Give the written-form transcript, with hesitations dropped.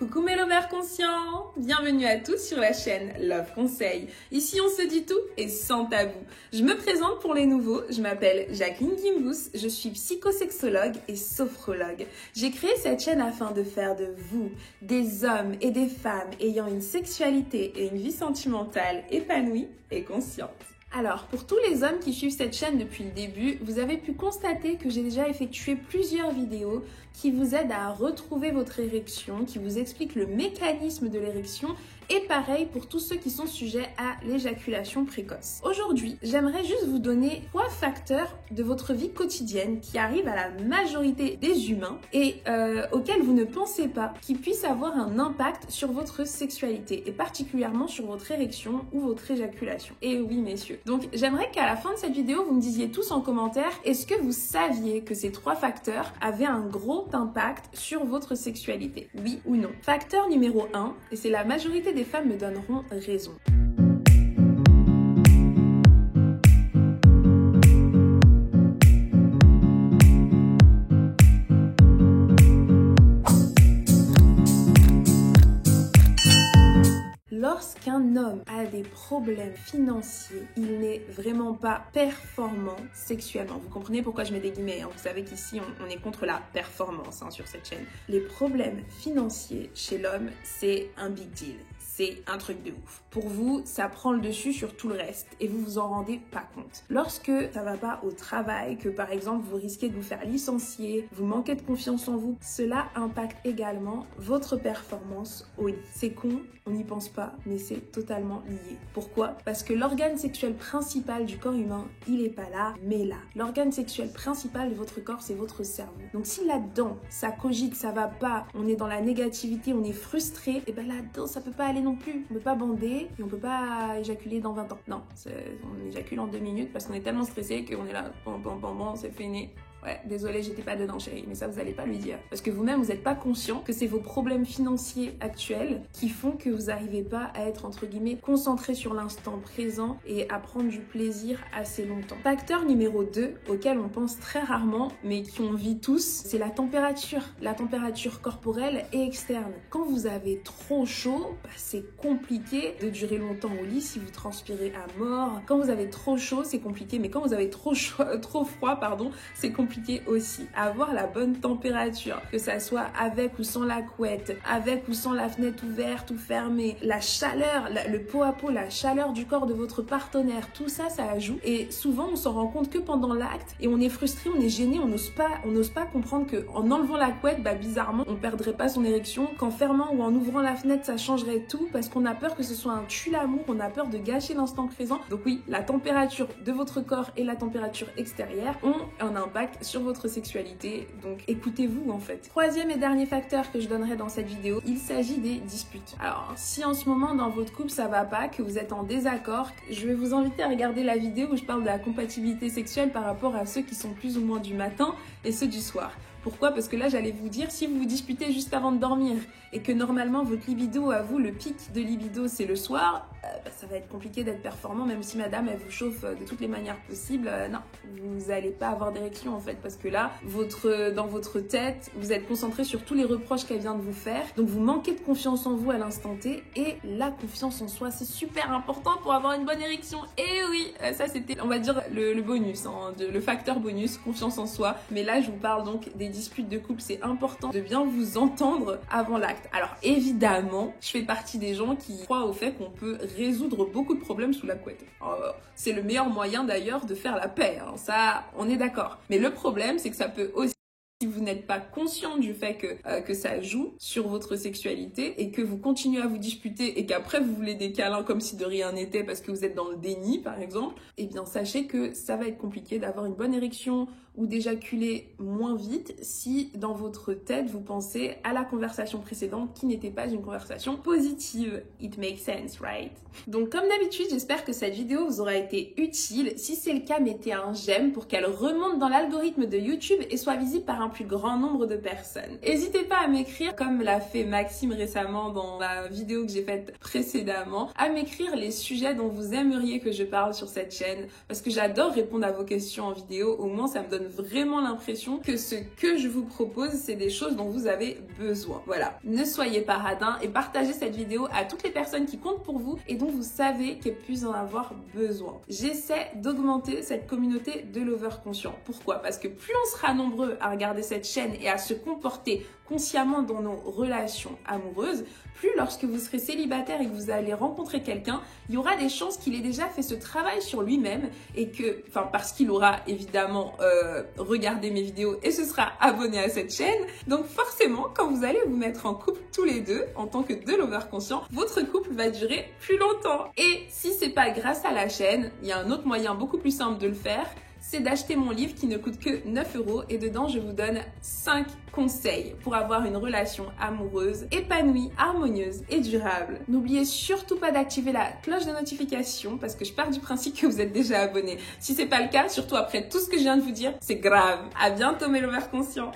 Coucou mes lovers conscients, bienvenue à tous sur la chaîne Love Conseil. Ici on se dit tout et sans tabou. Je me présente pour les nouveaux, je m'appelle Jacqueline Gimbous, je suis psychosexologue et sophrologue. J'ai créé cette chaîne afin de faire de vous des hommes et des femmes ayant une sexualité et une vie sentimentale épanouie et consciente. Alors, pour tous les hommes qui suivent cette chaîne depuis le début, vous avez pu constater que j'ai déjà effectué plusieurs vidéos qui vous aident à retrouver votre érection, qui vous expliquent le mécanisme de l'érection et pareil pour tous ceux qui sont sujets à l'éjaculation précoce. Aujourd'hui, j'aimerais juste vous donner 3 facteurs de votre vie quotidienne qui arrivent à la majorité des humains et auxquels vous ne pensez pas, qui puissent avoir un impact sur votre sexualité et particulièrement sur votre érection ou votre éjaculation. Et oui messieurs. Donc j'aimerais qu'à la fin de cette vidéo, vous me disiez tous en commentaire, est-ce que vous saviez que ces 3 facteurs avaient un gros impact sur votre sexualité? Oui ou non? Facteur numéro 1, et c'est la majorité des femmes me donneront raison. Lorsqu'un homme a des problèmes financiers, il n'est vraiment pas performant sexuellement. Vous comprenez pourquoi je mets des guillemets, hein. Vous savez qu'ici, on est contre la performance sur cette chaîne. Les problèmes financiers chez l'homme, c'est un big deal. C'est un truc de ouf. Pour vous, ça prend le dessus sur tout le reste et vous vous en rendez pas compte. Lorsque ça va pas au travail, que par exemple vous risquez de vous faire licencier, vous manquez de confiance en vous, cela impacte également votre performance au lit. C'est con, on n'y pense pas, mais c'est totalement lié. Pourquoi? Parce que l'organe sexuel principal du corps humain, il est pas là, mais là. L'organe sexuel principal de votre corps, c'est votre cerveau. Donc si là-dedans, ça cogite, ça va pas, on est dans la négativité, on est frustré, et ben là-dedans, ça peut pas aller non plus. On peut pas bander et on peut pas éjaculer dans 20 ans. Non, on éjacule en 2 minutes parce qu'on est tellement stressé qu'on est là, bon, c'est fini. Ouais, désolé, j'étais pas dedans chérie, mais ça vous allez pas lui dire. Parce que vous-même, vous n'êtes pas conscient que c'est vos problèmes financiers actuels qui font que vous n'arrivez pas à être, entre guillemets, concentré sur l'instant présent et à prendre du plaisir assez longtemps. Facteur numéro 2, auquel on pense très rarement, mais qui on vit tous, c'est la température corporelle et externe. Quand vous avez trop chaud, c'est compliqué de durer longtemps au lit si vous transpirez à mort. Quand vous avez trop chaud, c'est compliqué, mais quand vous avez trop froid, c'est compliqué aussi. Avoir la bonne température, que ça soit avec ou sans la couette, avec ou sans la fenêtre ouverte ou fermée, la chaleur, le peau à peau, la chaleur du corps de votre partenaire, tout ça, ça joue. Et souvent, on s'en rend compte que pendant l'acte et on est frustré, on est gêné, on n'ose pas comprendre que en enlevant la couette, bizarrement, on perdrait pas son érection, qu'en fermant ou en ouvrant la fenêtre, ça changerait tout parce qu'on a peur que ce soit un tue-l'amour, on a peur de gâcher l'instant présent. Donc oui, la température de votre corps et la température extérieure ont un impact sur votre sexualité, donc écoutez-vous en fait. Troisième et dernier facteur que je donnerai dans cette vidéo, il s'agit des disputes. Alors, si en ce moment dans votre couple ça va pas, que vous êtes en désaccord, je vais vous inviter à regarder la vidéo où je parle de la compatibilité sexuelle par rapport à ceux qui sont plus ou moins du matin et ceux du soir. Pourquoi? Parce que là, j'allais vous dire, si vous vous disputez juste avant de dormir et que normalement votre libido, à vous, le pic de libido, c'est le soir, ça va être compliqué d'être performant, même si madame, elle vous chauffe de toutes les manières possibles. Non, vous n'allez pas avoir d'érection en fait, parce que là, dans votre tête, vous êtes concentré sur tous les reproches qu'elle vient de vous faire. Donc vous manquez de confiance en vous à l'instant T et la confiance en soi, c'est super important pour avoir une bonne érection. Et oui, ça c'était, on va dire, le bonus, le facteur bonus, confiance en soi. Mais là, je vous parle donc des disputes de couple, c'est important de bien vous entendre avant l'acte. Alors évidemment, je fais partie des gens qui croient au fait qu'on peut résoudre beaucoup de problèmes sous la couette. C'est le meilleur moyen d'ailleurs de faire la paix, hein. Ça, on est d'accord. Mais le problème, c'est que ça peut aussi, si vous n'êtes pas conscient du fait que ça joue sur votre sexualité et que vous continuez à vous disputer et qu'après vous voulez des câlins comme si de rien n'était parce que vous êtes dans le déni par exemple, eh bien sachez que ça va être compliqué d'avoir une bonne érection ou d'éjaculer moins vite si dans votre tête vous pensez à la conversation précédente qui n'était pas une conversation positive. It makes sense, right? Donc comme d'habitude, j'espère que cette vidéo vous aura été utile. Si c'est le cas, mettez un j'aime pour qu'elle remonte dans l'algorithme de YouTube et soit visible par un plus grand nombre de personnes. N'hésitez pas à m'écrire, comme l'a fait Maxime récemment dans la vidéo que j'ai faite précédemment, à m'écrire les sujets dont vous aimeriez que je parle sur cette chaîne, parce que j'adore répondre à vos questions en vidéo. Au moins, ça me donne vraiment l'impression que ce que je vous propose, c'est des choses dont vous avez besoin. Voilà. Ne soyez pas radins et partagez cette vidéo à toutes les personnes qui comptent pour vous et dont vous savez qu'elles puissent en avoir besoin. J'essaie d'augmenter cette communauté de lovers conscients. Pourquoi? Parce que plus on sera nombreux à regarder cette chaîne et à se comporter consciemment dans nos relations amoureuses, plus lorsque vous serez célibataire et que vous allez rencontrer quelqu'un, il y aura des chances qu'il ait déjà fait ce travail sur lui-même et que, parce qu'il aura évidemment regardé mes vidéos et se sera abonné à cette chaîne. Donc forcément, quand vous allez vous mettre en couple tous les deux, en tant que deux lovers conscients, votre couple va durer plus longtemps. Et si c'est pas grâce à la chaîne, il y a un autre moyen beaucoup plus simple de le faire, c'est d'acheter mon livre qui ne coûte que 9 € et dedans je vous donne 5 conseils pour avoir une relation amoureuse épanouie, harmonieuse et durable. N'oubliez surtout pas d'activer la cloche de notification parce que je pars du principe que vous êtes déjà abonné. Si c'est pas le cas, surtout après tout ce que je viens de vous dire, c'est grave. À bientôt mes lovers conscients.